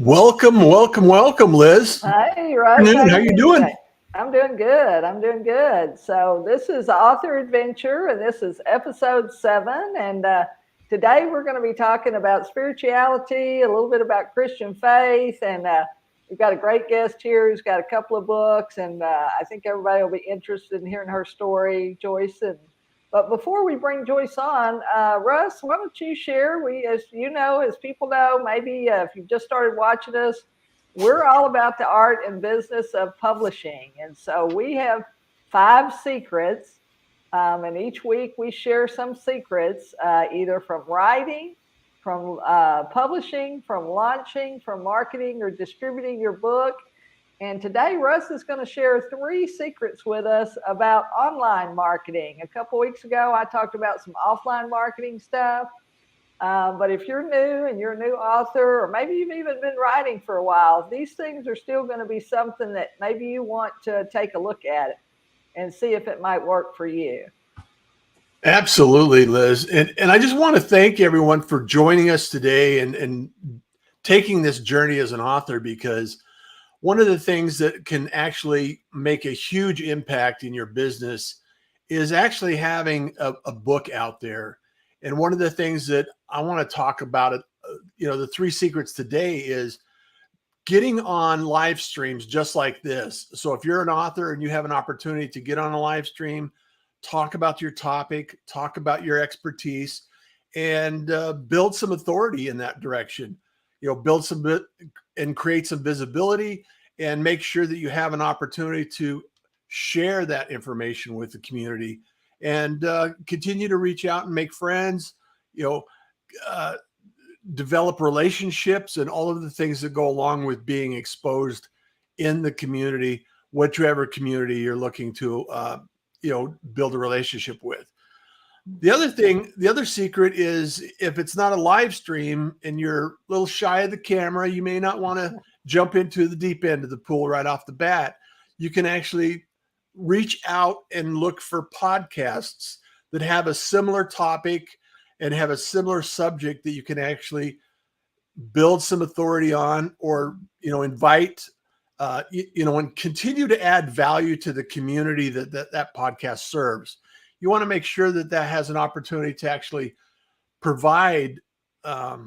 Welcome, Liz. Hey, Russ. How you doing? Today? I'm doing good. So this is Author Adventure, and this is episode 7. And today we're going to be talking about spirituality, a little bit about Christian faith, and we've got a great guest here who's got a couple of books, and I think everybody will be interested in hearing her story, Joyce. But before we bring Joyce on, Russ, why don't you share? As people know, maybe if you've just started watching us, we're all about the art and business of publishing. And so we have 5 secrets, and each week we share some secrets, either from writing, from publishing, from launching, from marketing, or distributing your book. And today, Russ is going to share 3 secrets with us about online marketing. A couple weeks ago, I talked about some offline marketing stuff. But if you're new and you're a new author, or maybe you've even been writing for a while, these things are still going to be something that maybe you want to take a look at it and see if it might work for you. Absolutely, Liz. And I just want to thank everyone for joining us today and taking this journey as an author, because one of the things that can actually make a huge impact in your business is actually having a book out there. And one of the things that I want to talk about, the 3 secrets today is getting on live streams just like this. So if you're an author and you have an opportunity to get on a live stream, talk about your topic, talk about your expertise, and build some authority in that direction. Build some and create some visibility, and make sure that you have an opportunity to share that information with the community, and continue to reach out and make friends, develop relationships, and all of the things that go along with being exposed in the community, whichever community you're looking to, build a relationship with. The other secret is, if it's not a live stream and you're a little shy of the camera, you may not want to jump into the deep end of the pool right off the bat. You can actually reach out and look for podcasts that have a similar topic and have a similar subject that you can actually build some authority on, or, invite, and continue to add value to the community that podcast serves. You want to make sure that has an opportunity to actually provide, the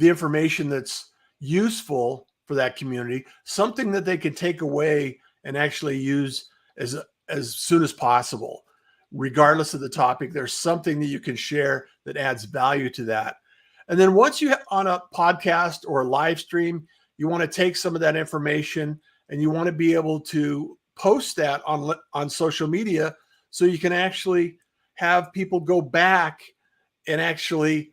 information that's useful for that community, something that they can take away and actually use as soon as possible. Regardless of the topic, there's something that you can share that adds value to that. And then once you on a podcast or a live stream, you want to take some of that information and you want to be able to post that on social media, so you can actually have people go back and actually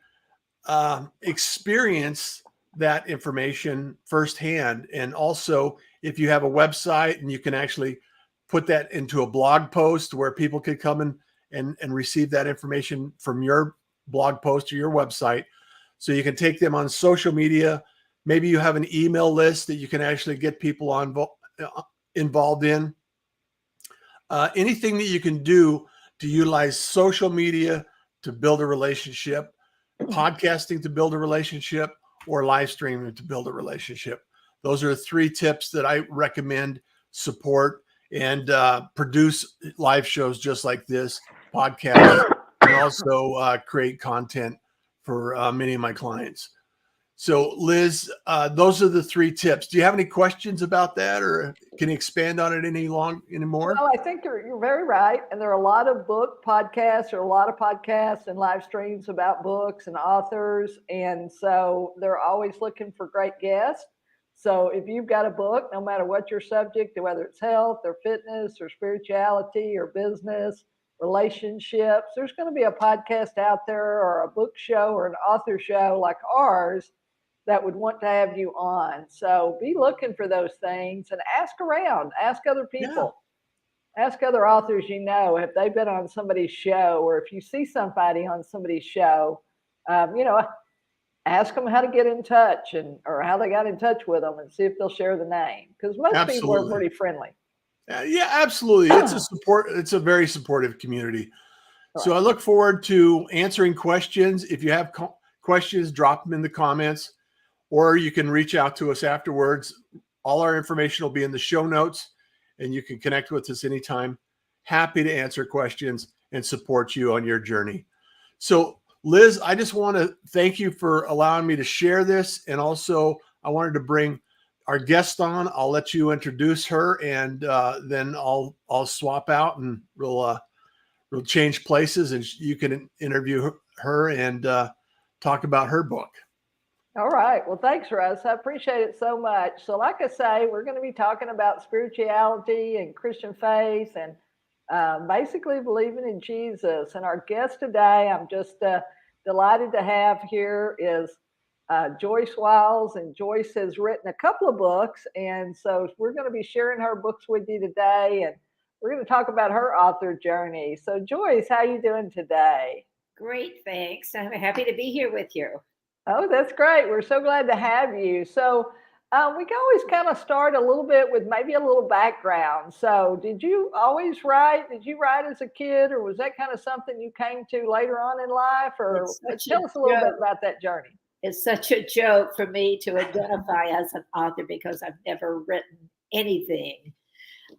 experience that information firsthand. And also, if you have a website, and you can actually put that into a blog post where people could come and receive that information from your blog post or your website. So you can take them on social media. Maybe you have an email list that you can actually get people involved in. Anything that you can do to utilize social media to build a relationship, podcasting to build a relationship, or live streaming to build a relationship. Those are 3 tips that I recommend, support, and produce live shows just like this podcast, and also create content for many of my clients. So, Liz, those are the 3 tips. Do you have any questions about that, or can you expand on it anymore? Well, I think you're very right. And there are a lot of book podcasts, or a lot of podcasts and live streams about books and authors. And so they're always looking for great guests. So if you've got a book, no matter what your subject, whether it's health or fitness or spirituality or business, relationships, there's going to be a podcast out there, or a book show, or an author show like ours that would want to have you on. So be looking for those things and ask around, ask other people, ask other authors, if they've been on somebody's show, or if you see somebody on somebody's show, ask them how to get in touch, or how they got in touch with them, and see if they'll share the name, because most people are pretty friendly. Yeah, absolutely. It's a very supportive community. Right. So I look forward to answering questions. If you have questions, drop them in the comments. or you can reach out to us afterwards. All our information will be in the show notes, and you can connect with us anytime. Happy to answer questions and support you on your journey. So, Liz, I just want to thank you for allowing me to share this. And also, I wanted to bring our guest on. I'll let you introduce her, and then I'll swap out, and we'll change places, and you can interview her and talk about her book. All right. Well, thanks, Russ. I appreciate it so much. So like I say, we're going to be talking about spirituality and Christian faith and basically believing in Jesus. And our guest today, I'm just delighted to have here is Joyce Wiles. And Joyce has written a couple of books. And so we're going to be sharing her books with you today. And we're going to talk about her author journey. So Joyce, how are you doing today? Great, thanks. I'm happy to be here with you. Oh, that's great. We're so glad to have you. So we can always kind of start a little bit with maybe a little background. So did you always write? Did you write as a kid, or was that kind of something you came to later on in life? Or tell us a little bit about that journey. It's such a joke for me to identify as an author because I've never written anything.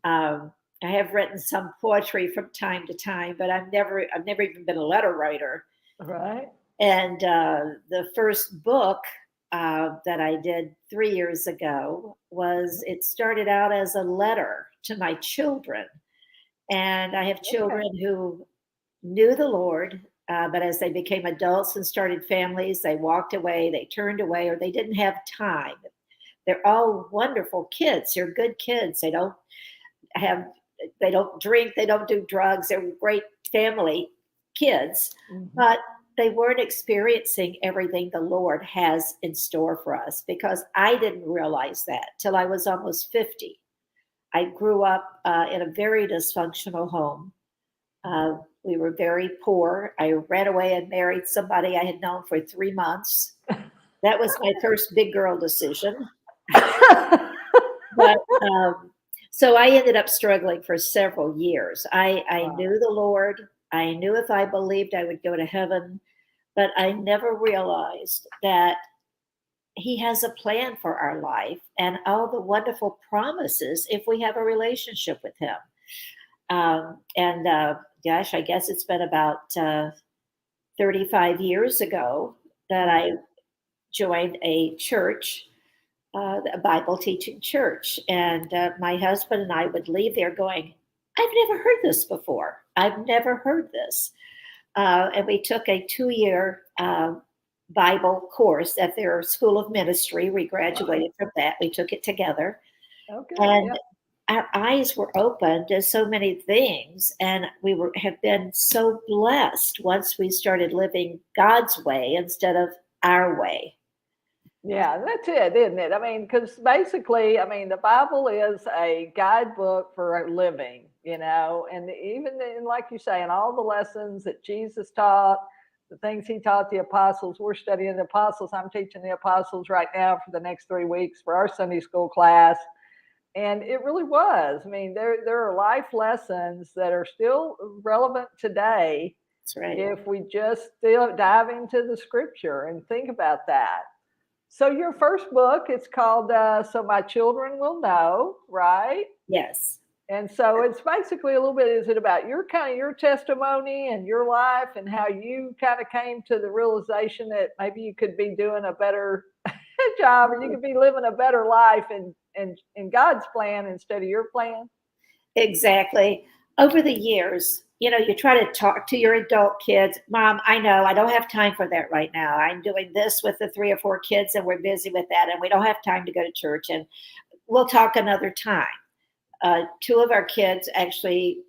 I have written some poetry from time to time, but I've never even been a letter writer. Right. And the first book that I did 3 years ago it started out as a letter to my children. And I have children who knew the Lord, but as they became adults and started families, they walked away, they turned away, or they didn't have time. They're all wonderful kids. They're good kids. They don't drink, they don't do drugs. They're great family kids, but they weren't experiencing everything the Lord has in store for us, because I didn't realize that till I was almost 50. I grew up in a very dysfunctional home. We were very poor. I ran away and married somebody I had known for 3 months. That was my first big girl decision. But so I ended up struggling for several years. I knew the Lord. I knew if I believed I would go to heaven, but I never realized that he has a plan for our life and all the wonderful promises if we have a relationship with him. Gosh, I guess it's been about 35 years ago that I joined a church, a Bible teaching church. And my husband and I would leave there going, I've never heard this before. I've never heard this. And we took a 2-year Bible course at their School of Ministry. We graduated from that. We took it together. Okay. And our eyes were open to so many things. And we have been so blessed once we started living God's way instead of our way. Yeah, that's it, isn't it? I mean, because basically, the Bible is a guidebook for living, and even in, like you say, in all the lessons that Jesus taught, the things he taught the apostles, we're studying the apostles. I'm teaching the apostles right now for the next 3 weeks for our Sunday school class. And it really was. There are life lessons that are still relevant today. That's right. If we just still dive into the scripture and think about that. So your first book, it's called So My Children Will Know, right? Yes. And so it's basically a little bit, is it about your testimony and your life and how you kind of came to the realization that maybe you could be doing a better job, or you could be living a better life in God's plan instead of your plan? Exactly. Over the years, you try to talk to your adult kids. Mom, I know I don't have time for that right now. I'm doing this with the 3 or 4 kids and we're busy with that. And we don't have time to go to church, and we'll talk another time. 2 of our kids actually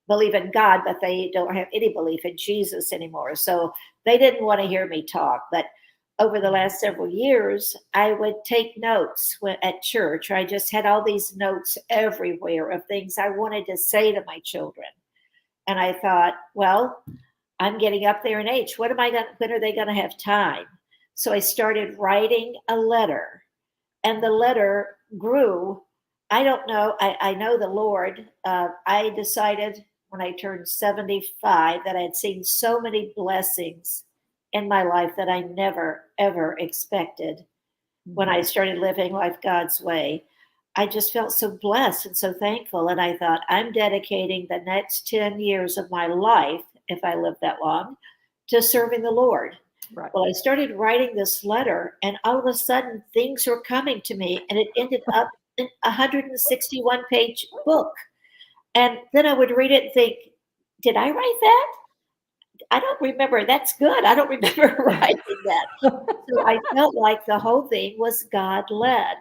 believe in God, but they don't have any belief in Jesus anymore. So they didn't want to hear me talk. But over the last several years, I would take notes at church. I just had all these notes everywhere of things I wanted to say to my children. And I thought, well, I'm getting up there in age. When are they going to have time? So I started writing a letter, and the letter grew. I don't know. I know the Lord. I decided when I turned 75 that I had seen so many blessings in my life that I never, ever expected. when I started living life God's way. I just felt so blessed and so thankful. And I thought, I'm dedicating the next 10 years of my life, if I live that long, to serving the Lord. Right. Well, I started writing this letter, and all of a sudden things were coming to me, and it ended up in a 161-page book. And then I would read it and think, did I write that? I don't remember. That's good. I don't remember writing that. So I felt like the whole thing was God-led.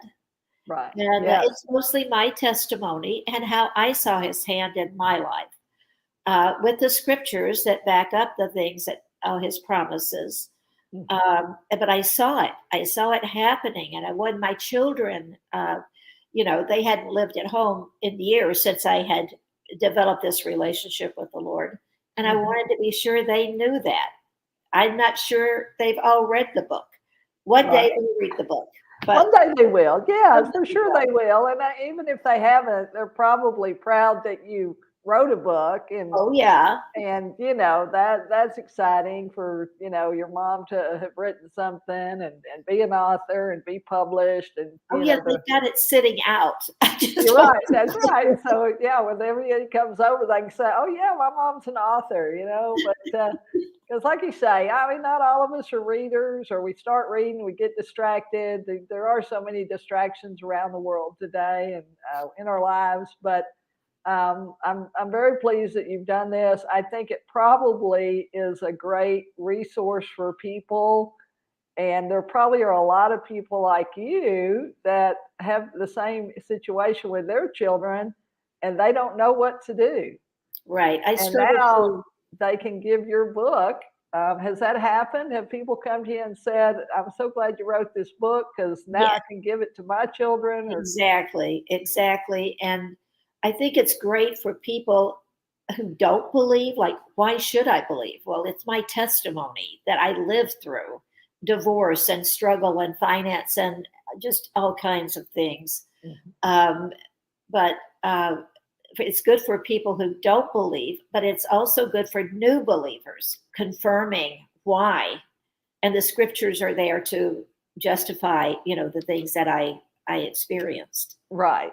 Right. And Yes. it's mostly my testimony and how I saw his hand in my life, with the scriptures that back up the things that his promises. But I saw it. I saw it happening. And I wanted my children, they hadn't lived at home in years since I had developed this relationship with the Lord. And I wanted to be sure they knew that. I'm not sure they've all read the book. One day they will read the book. But one day they will. Yeah, for sure they will. And even if they haven't, they're probably proud that you wrote a book. And oh yeah, and that's exciting for your mom to have written something and be an author and be published. And they've got it sitting out. You're right. That's right. So yeah, when everybody comes over, they can say, "Oh yeah, my mom's an author," But because, like you say, I mean, not all of us are readers, or we start reading, we get distracted. There are so many distractions around the world today and in our lives. But I'm very pleased that you've done this. I think it probably is a great resource for people. And there probably are a lot of people like you that have the same situation with their children and they don't know what to do. Right. And now they can give your book. Has that happened? Have people come to you and said, I'm so glad you wrote this book because now I can give it to my children? Exactly. And I think it's great for people who don't believe. Like, why should I believe? Well, it's my testimony that I lived through divorce and struggle and finance and just all kinds of things. But it's good for people who don't believe, but it's also good for new believers, confirming why. And the scriptures are there to justify, the things that I experienced. Right.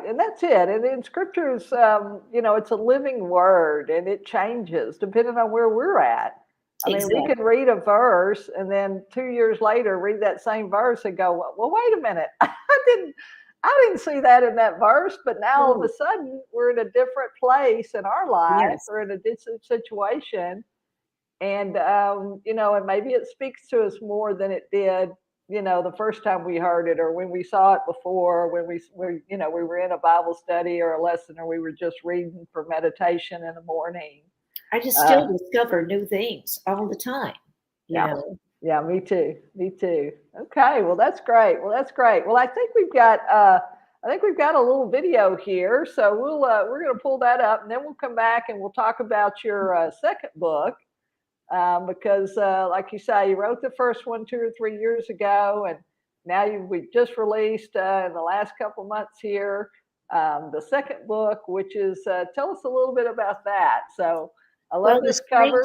And that's it. And in scriptures, it's a living word and it changes depending on where we're at. I mean, we can read a verse and then 2 years later read that same verse and go, well, wait a minute. I didn't see that in that verse, but now all of a sudden we're in a different place in our life or in a different situation. And, and maybe it speaks to us more than it did, the first time we heard it or when we saw it before, when we were in a Bible study or a lesson, or we were just reading for meditation in the morning. I just still discover new things all the time. Yeah, me too. Okay, well that's great. Well, I think we've got a little video here, so we're going to pull that up, and then we'll come back and we'll talk about your second book, because like you say, you wrote the first one 2 or 3 years ago, and now we just released in the last couple months here the second book, which is tell us a little bit about that. So. I love this cover.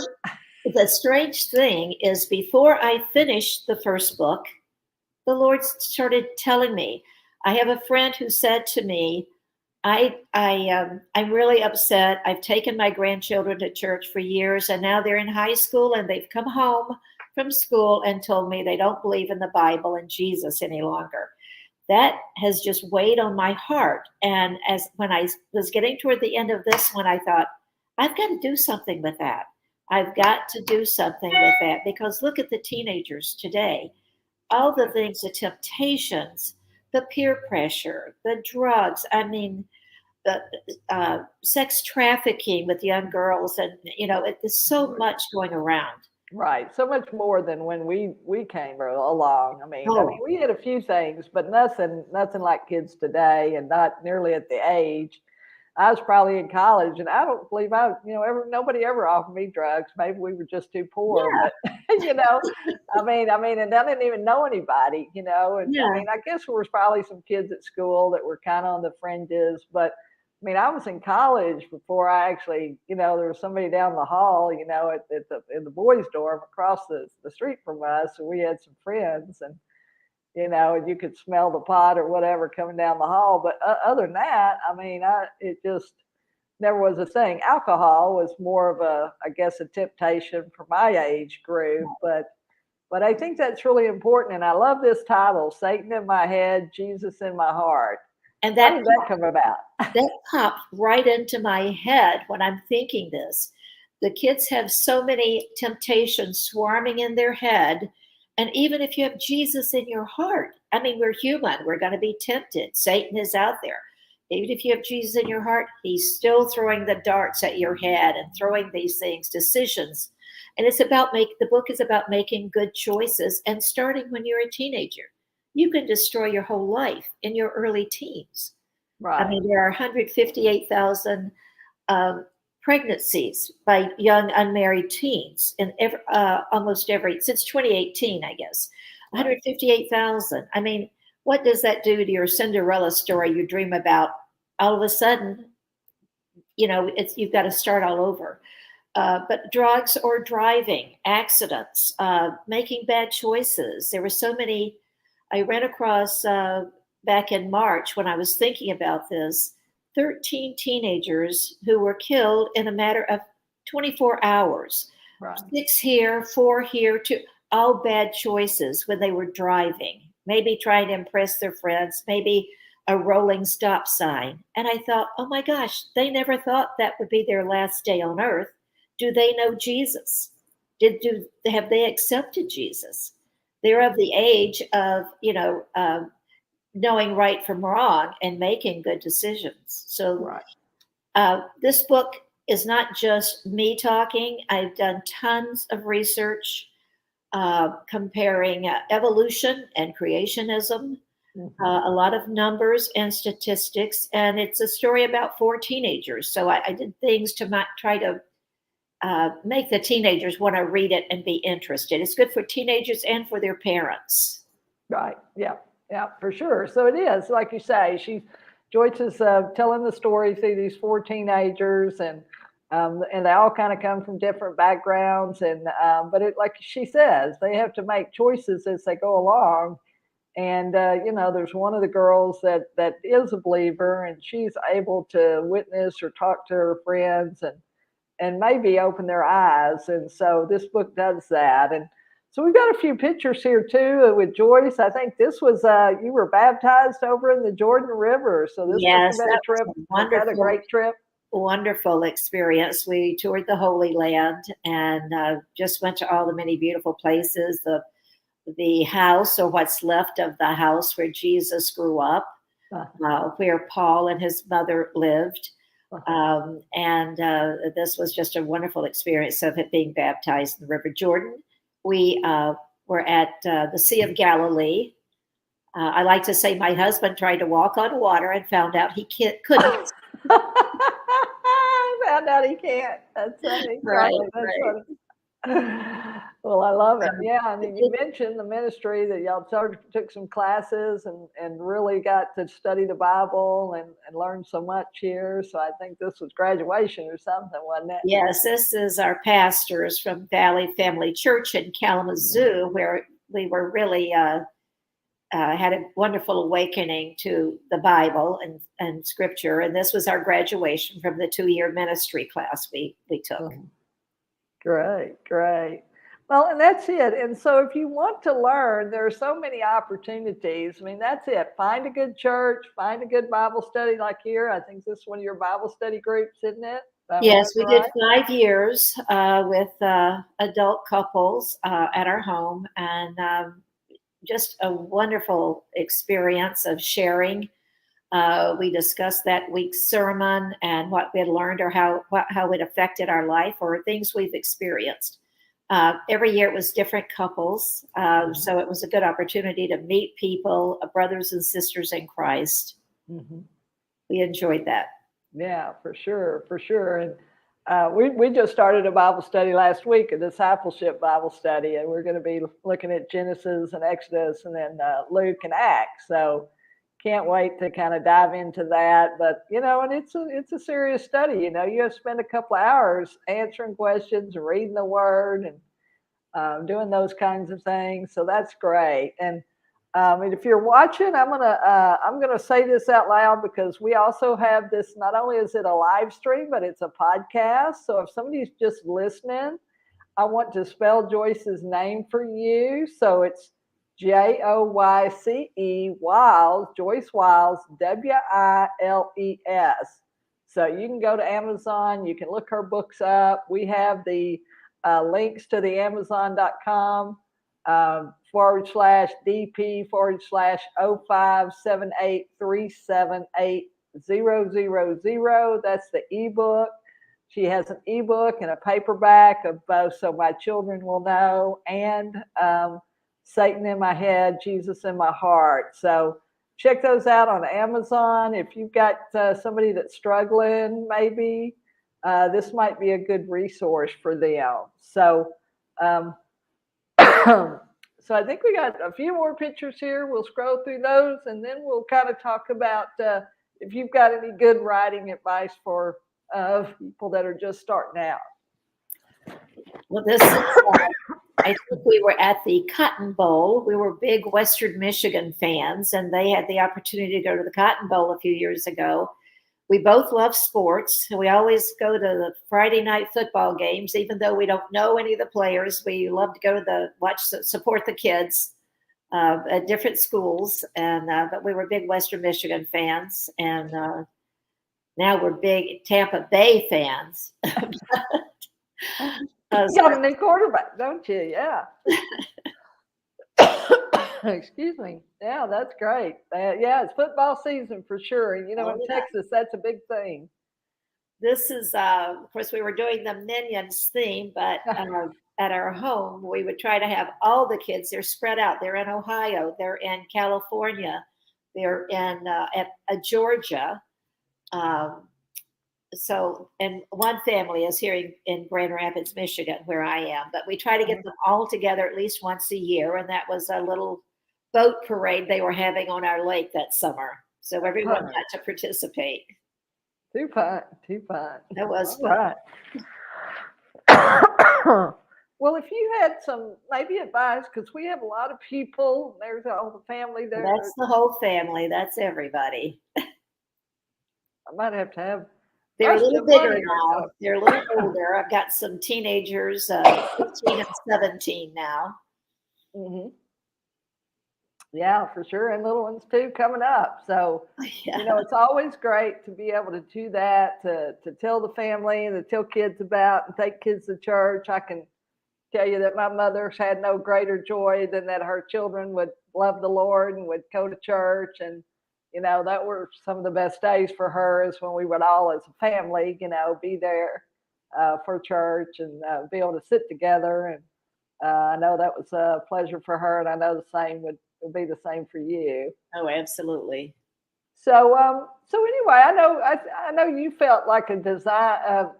The strange thing is, before I finished the first book, the Lord started telling me. I have a friend who said to me, I'm really upset. I've taken my grandchildren to church for years, and now they're in high school, and they've come home from school and told me they don't believe in the Bible and Jesus any longer. That has just weighed on my heart. And when I was getting toward the end of this one, I thought, I've got to do something with that. I've got to do something with that, because look at the teenagers today. All the things, the temptations, the peer pressure, the drugs, the sex trafficking with young girls. And, there's so much going around. Right. So much more than when we came along. I mean, we had a few things, but nothing like kids today, and not nearly at the age. I was probably in college, and I don't believe nobody ever offered me drugs. Maybe we were just too poor, but and I didn't even know anybody, and I guess there was probably some kids at school that were kind of on the fringes, but I was in college before I actually, there was somebody down the hall, in the boys' dorm across the street from us, and we had some friends, and and you could smell the pot or whatever coming down the hall. But other than that, I mean, it just never was a thing. Alcohol was more of I guess, a temptation for my age group, but I think that's really important. And I love this title, Satan in My Head, Jesus in My Heart. And How did that come about? that popped right into my head when I'm thinking this. The kids have so many temptations swarming in their head. And even if you have Jesus in your heart, I mean, we're human, we're going to be tempted. Satan is out there. Even if you have Jesus in your heart, he's still throwing the darts at your head and throwing these things, decisions. And the book is about making good choices and starting when you're a teenager. You can destroy your whole life in your early teens. Right. I mean, there are 158,000 pregnancies by young unmarried teens in almost since 2018, I guess. 158,000. I mean, what does that do to your Cinderella story you dream about? All of a sudden, you've got to start all over. But drugs or driving, accidents, making bad choices. There were so many. I ran across back in March when I was thinking about this, 13 teenagers who were killed in a matter of 24 hours. Right. 6 here, 4 here, 2, all bad choices when they were driving, maybe trying to impress their friends, maybe a rolling stop sign. And I thought, oh my gosh, they never thought that would be their last day on earth. Do they know Jesus? Have they accepted Jesus? They're of the age of, knowing right from wrong and making good decisions. So this book is not just me talking. I've done tons of research comparing evolution and creationism, a lot of numbers and statistics, and it's a story about 4 teenagers. So I did things to try to make the teenagers want to read it and be interested. It's good for teenagers and for their parents. Right. Yeah. Yeah, for sure. So it is, like you say, Joyce is telling the story through these 4 teenagers, and they all kind of come from different backgrounds, but like she says, they have to make choices as they go along. And there's one of the girls that is a believer, and she's able to witness or talk to her friends and maybe open their eyes. And so this book does that. And so we've got a few pictures here too with Joyce. I think this was you were baptized over in the Jordan River. So this must have been a trip. Was that a great trip? Wonderful experience. We toured the Holy Land and just went to all the many beautiful places. The house, or what's left of the house where Jesus grew up, where Paul and his mother lived. This was just a wonderful experience of it being baptized in the River Jordan. We were at the Sea of Galilee. I like to say my husband tried to walk on water and found out he couldn't. Found out he can't. That's funny. Right. Funny. Well, I love it. Yeah, I mean, you mentioned the ministry that y'all took some classes and really got to study the Bible and learn so much here. So I think this was graduation or something, wasn't it? Yes, this is our pastors from Valley Family Church in Kalamazoo, where we were really had a wonderful awakening to the Bible and Scripture. And this was our graduation from the 2-year ministry class we took. Great. Well, and that's it. And so if you want to learn, there are so many opportunities. I mean, that's it. Find a good church, find a good Bible study like here. I think this is one of your Bible study groups, isn't it? Yes, we did 5 years with adult couples at our home, and just a wonderful experience of sharing. We discussed that week's sermon and what we had learned, or how it affected our life, or things we've experienced. Every year it was different couples. So it was a good opportunity to meet people, brothers and sisters in Christ. Mm-hmm. We enjoyed that. Yeah, for sure. And we just started a Bible study last week, a discipleship Bible study, and we're going to be looking at Genesis and Exodus and then Luke and Acts. So can't wait to kind of dive into that. But, and it's a serious study. You have to spend a couple of hours answering questions, reading the word, and doing those kinds of things. So that's great. And And if you're watching, I'm gonna say this out loud because we also have this. Not only is it a live stream, but it's a podcast. So if somebody's just listening, I want to spell Joyce's name for you. So it's Joyce Wiles, Joyce Wiles, Wiles. So you can go to Amazon. You can look her books up. We have the links to the Amazon.com /DP/0578378000. That's the ebook. She has an ebook and a paperback of both, So My Children Will Know, and Satan in My Head, Jesus in My Heart. So check those out on Amazon. If you've got somebody that's struggling, maybe this might be a good resource for them. So, so I think we got a few more pictures here. We'll scroll through those, and then we'll kind of talk about if you've got any good writing advice for people that are just starting out. Well, this is, I think we were at the Cotton Bowl. We were big Western Michigan fans, and they had the opportunity to go to the Cotton Bowl a few years ago. We both love sports. We always go to the Friday night football games, even though we don't know any of the players. We love to go to support the kids at different schools. And but we were big Western Michigan fans, and now we're big Tampa Bay fans. You got a new quarterback, don't you? Yeah. Excuse me. Yeah, that's great. Yeah, it's football season for sure. And, in Texas, that's a big thing. This is, of course, we were doing the Minions theme, but at our home, we would try to have all the kids. They're spread out. They're in Ohio. They're in California. They're in Georgia. So, and one family is here in Grand Rapids, Michigan, where I am. But we try to get them all together at least once a year. And that was a little boat parade they were having on our lake that summer. So everyone got to participate. Too fun. That was fun. Well, if you had some maybe advice, because we have a lot of people, there's all the family there. That's the whole family. That's everybody. I might have to have. They're a little bigger now. They're a little older. I've got some teenagers, 15 and 17 now. Mm-hmm. Yeah, for sure. And little ones too coming up. So, it's always great to be able to do that, to tell the family and to tell kids about and take kids to church. I can tell you that my mother's had no greater joy than that her children would love the Lord and would go to church. And, that were some of the best days for her is when we would all as a family, be there for church and be able to sit together. And I know that was a pleasure for her. And I know the same would be the same for you. Oh, absolutely. So anyway, I know you felt like a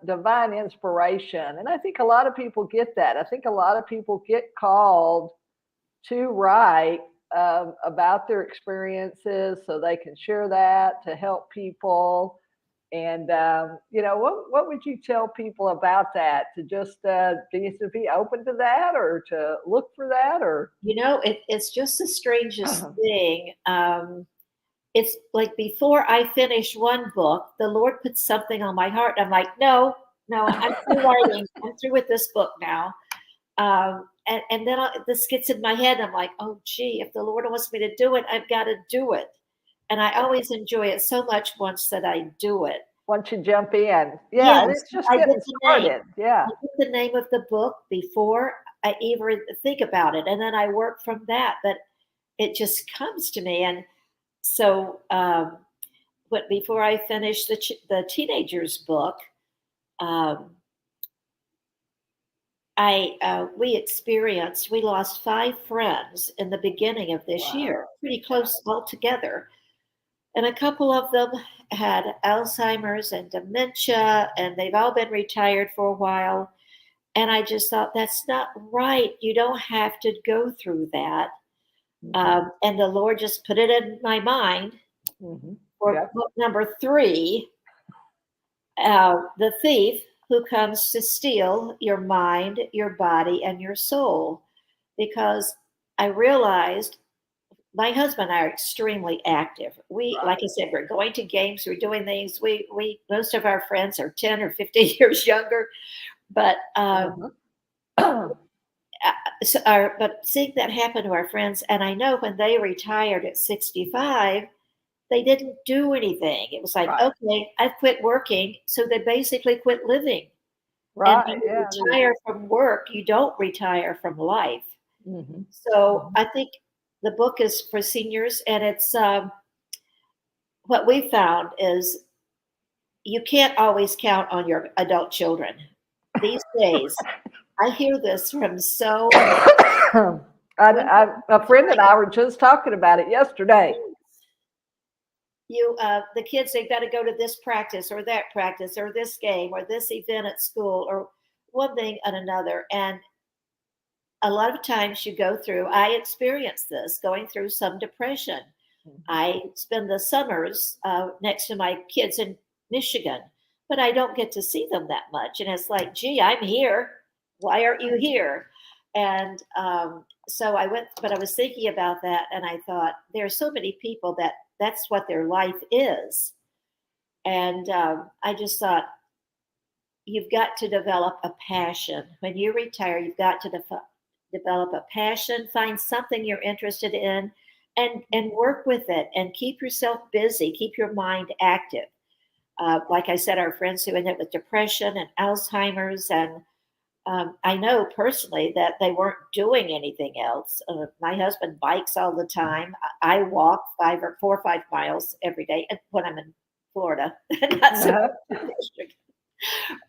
divine inspiration. And I think a lot of people get that. I think a lot of people get called to write about their experiences so they can share that to help people. And, what would you tell people about that? To just to be open to that or to look for that? Or it's just the strangest thing. It's like before I finish one book, the Lord puts something on my heart. I'm like, no, I'm through writing. I'm through with this book now. And then this gets in my head. I'm like, oh, gee, if the Lord wants me to do it, I've got to do it. And I always enjoy it so much once that I do it. Once you jump in. Yeah, yes, it's just getting started. Yeah. I get the name of the book before I even think about it. And then I work from that. But it just comes to me. And so but before I finish the teenagers book, we lost 5 friends in the beginning of this year, pretty close all together. And a couple of them had Alzheimer's and dementia, and they've all been retired for a while. And I just thought, that's not right. You don't have to go through that. Mm-hmm. And the Lord just put it in my mind for book number 3, The Thief Who Comes to Steal Your Mind, Your Body, and Your Soul. Because I realized my husband and I are extremely active. We, Right. like I said, we're going to games, we're doing things. We most of our friends are 10 or 15 years younger, but but seeing that happen to our friends, and I know when they retired at 65, they didn't do anything. It was like, Right. okay, I've quit working, so they basically quit living. And Right. when you Yeah. retire from work, you don't retire from life. Mm-hmm. So I think the book is for seniors, and it's what we found is you can't always count on your adult children these days. I hear this from so A friend and I were just talking about it yesterday. The kids, they've got to go to this practice or that practice or this game or this event at school or one thing and another. And a lot of times you go through, I experienced this, going through some depression. I spend the summers next to my kids in Michigan, but I don't get to see them that much. And it's like, gee, I'm here. Why aren't you here? And so I went, but I was thinking about that, and I thought, there are so many people that that's what their life is. And I just thought, you've got to develop a passion. When you retire, you've got to develop a passion, find something you're interested in, and work with it and keep yourself busy, keep your mind active. Like I said, our friends who ended up with depression and Alzheimer's, and I know personally that they weren't doing anything else. My husband bikes all the time. I walk 4 or 5 miles every day when I'm in Florida, not so much in Michigan.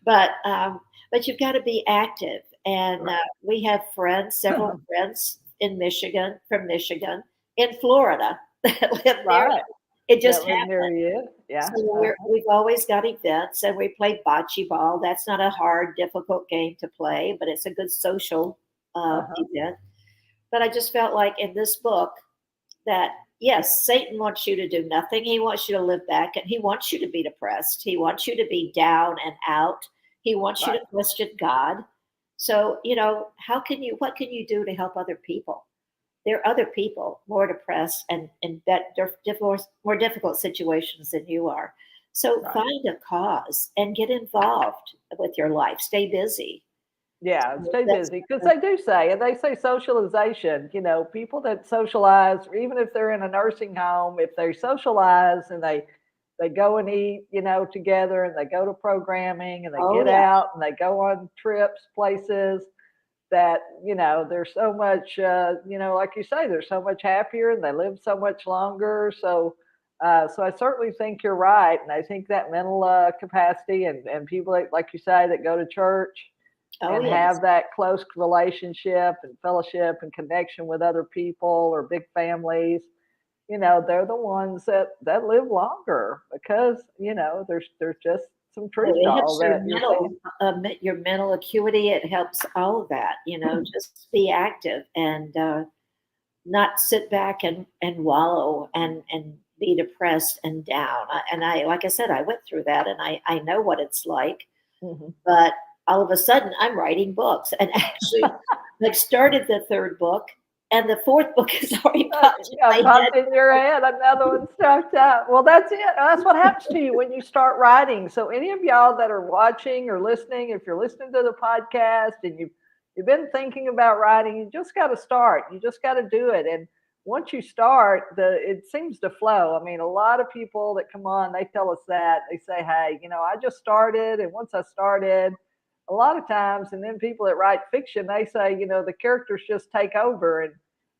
But you've got to be active, and we have friends, several friends in Michigan, from Michigan, in Florida that live there. It just happened. Yeah. So we've always got events, and we play bocce ball. That's not a hard, difficult game to play, but it's a good social event. But I just felt like in this book that, yes, Satan wants you to do nothing. He wants you to live back, and he wants you to be depressed. He wants you to be down and out. He wants you to question God. So, what can you do to help other people? There are other people more depressed and more difficult situations than you are. So find a cause and get involved with your life. Stay busy. Yeah, stay busy, because they say socialization, people that socialize, or even if they're in a nursing home, if they socialize and they go and eat, together, and they go to programming, and they get out and they go on trips, places, that there's so much like you say, they're so much happier and they live so much longer. So I certainly think you're right, and I think that mental capacity, and people like you say, that go to church and have that close relationship and fellowship and connection with other people or big families, they're the ones that live longer, because there's just some truth to all that you're saying. Your mental acuity, it helps all of that, just be active and not sit back and wallow and be depressed and down. And I, like I said, I went through that, and I know what it's like. But all of a sudden I'm writing books, and actually I've started the 3rd book, and the 4th book is already popped in your head. Another one starts out. Well, that's it. That's what happens to you when you start writing. So any of y'all that are watching or listening, if you're listening to the podcast and you've been thinking about writing, you just got to start. You just got to do it. And once you start, it seems to flow. I mean, a lot of people that come on, they tell us that. They say, hey, I just started, and once I started, a lot of times, and then people that write fiction, they say, the characters just take over, and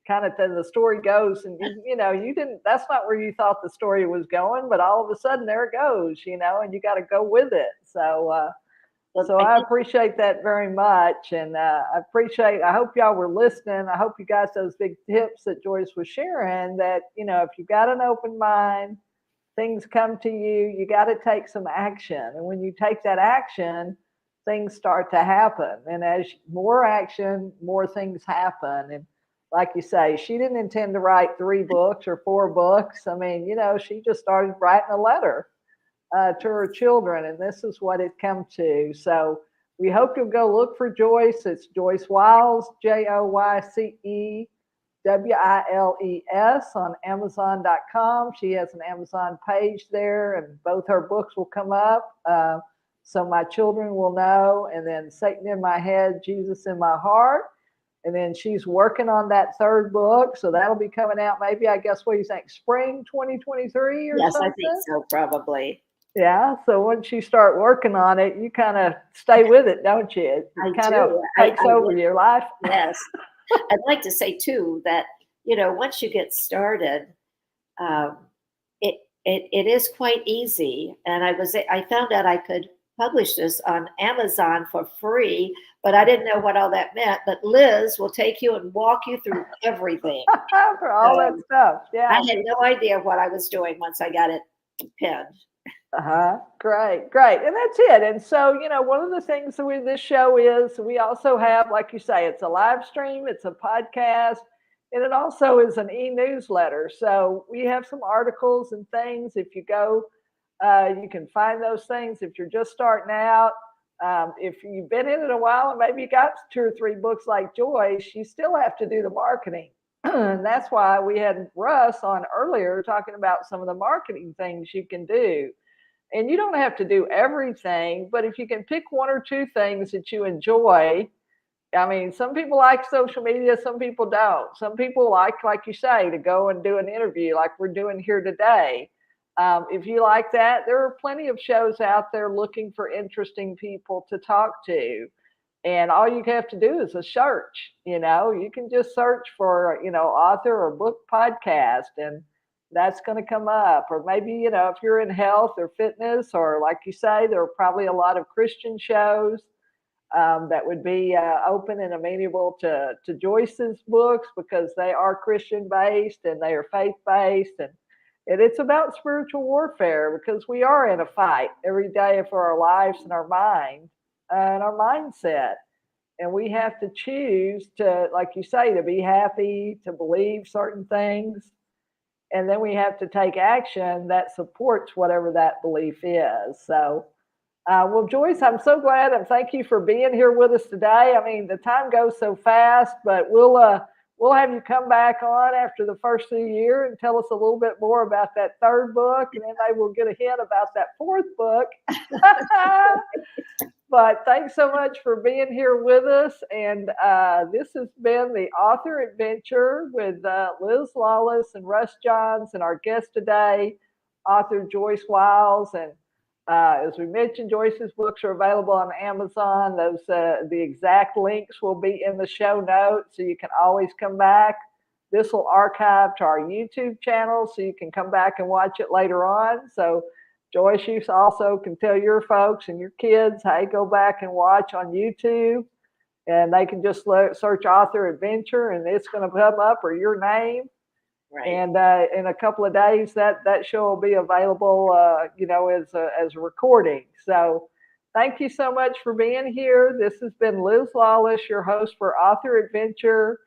kind of the story goes, and you didn't, that's not where you thought the story was going, but all of a sudden there it goes, and you got to go with it. So I appreciate that very much, and I hope y'all were listening. I hope you got those big tips that Joyce was sharing, that if you've got an open mind, things come to you, you got to take some action, and when you take that action, things start to happen. And as more action, more things happen. And like you say, she didn't intend to write 3 books or 4 books. I mean, she just started writing a letter to her children, and this is what it come to. So we hope you'll go look for Joyce. It's Joyce Wiles, Joyce Wiles on Amazon.com. She has an Amazon page there, and both her books will come up. So my children will know. And then Satan in My Head, Jesus in My Heart. And then she's working on that third book. So that'll be coming out maybe, I guess, what do you think, spring 2023 or Yes, something? I think so, probably. Yeah. So once you start working on it, you kind of stay with it, don't you? It kind of takes over your life. Yes. I'd like to say, too, that, once you get started, it is quite easy. And I found out I could publish this on Amazon for free, but I didn't know what all that meant. But Liz will take you and walk you through everything. For all that stuff. Yeah. I had no idea what I was doing once I got it pinned. Great. And that's it. And so, one of the things with this show is we also have, like you say, it's a live stream, it's a podcast, and it also is an e-newsletter. So we have some articles and things. If you go, you can find those things. If you're just starting out, if you've been in it a while and maybe you got 2 or 3 books like Joyce, you still have to do the marketing. And that's why we had Russ on earlier talking about some of the marketing things you can do. And you don't have to do everything, but if you can pick 1 or 2 things that you enjoy, I mean, some people like social media, some people don't. Some people like you say, to go and do an interview like we're doing here today. If you like that, there are plenty of shows out there looking for interesting people to talk to. And all you have to do is a search. You can just search for, author or book podcast, and that's going to come up. Or maybe, if you're in health or fitness, or like you say, there are probably a lot of Christian shows that would be open and amenable to Joyce's books, because they are Christian based and they are faith based. And it's about spiritual warfare, because we are in a fight every day for our lives and our mind and our mindset. And we have to choose to, like you say, to be happy, to believe certain things. And then we have to take action that supports whatever that belief is. So, well, Joyce, I'm so glad, and thank you for being here with us today. I mean, the time goes so fast, but we'll have you come back on after the first of the year and tell us a little bit more about that third book, and then maybe we'll get a hint about that fourth book. But thanks so much for being here with us. And this has been the Author Adventure with Liz Lawless and Russ Johns, and our guest today, author Joyce Wiles. And as we mentioned, Joyce's books are available on Amazon. Those the exact links will be in the show notes, so you can always come back. This will archive to our YouTube channel, so you can come back and watch it later on. So Joyce, you also can tell your folks and your kids, hey, go back and watch on YouTube, and they can just search Author Adventure, and it's going to come up, or your name. Right. And in a couple of days, that show will be available, as a recording. So thank you so much for being here. This has been Liz Lawless, your host for Author Adventure.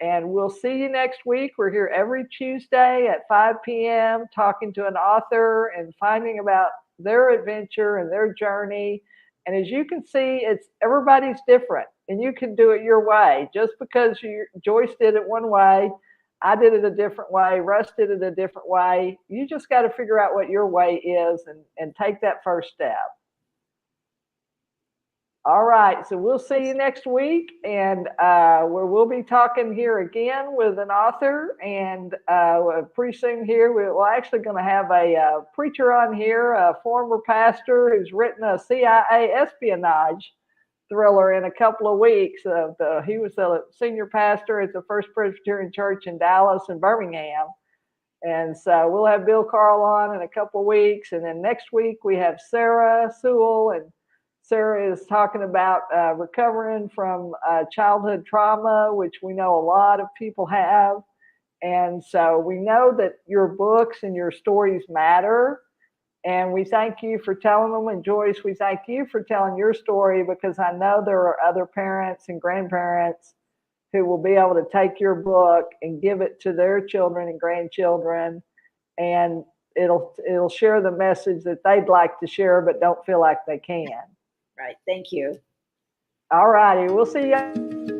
And we'll see you next week. We're here every Tuesday at 5 p.m. talking to an author and finding about their adventure and their journey. And as you can see, everybody's different, and you can do it your way. Just because Joyce did it one way, I did it a different way, Russ did it a different way. You just got to figure out what your way is and take that first step. All right, so we'll see you next week, and where we'll be talking here again with an author, and pretty soon here we're actually going to have a preacher on here, a former pastor who's written a CIA espionage thriller in a couple of weeks. He was a senior pastor at the First Presbyterian Church in Dallas and Birmingham, and so we'll have Bill Carl on in a couple of weeks, and then next week we have Sarah Sewell, and Sarah is talking about recovering from childhood trauma, which we know a lot of people have. And so we know that your books and your stories matter. And we thank you for telling them. And Joyce, we thank you for telling your story, because I know there are other parents and grandparents who will be able to take your book and give it to their children and grandchildren. And it'll share the message that they'd like to share, but don't feel like they can. Right. Thank you. All righty. We'll see you.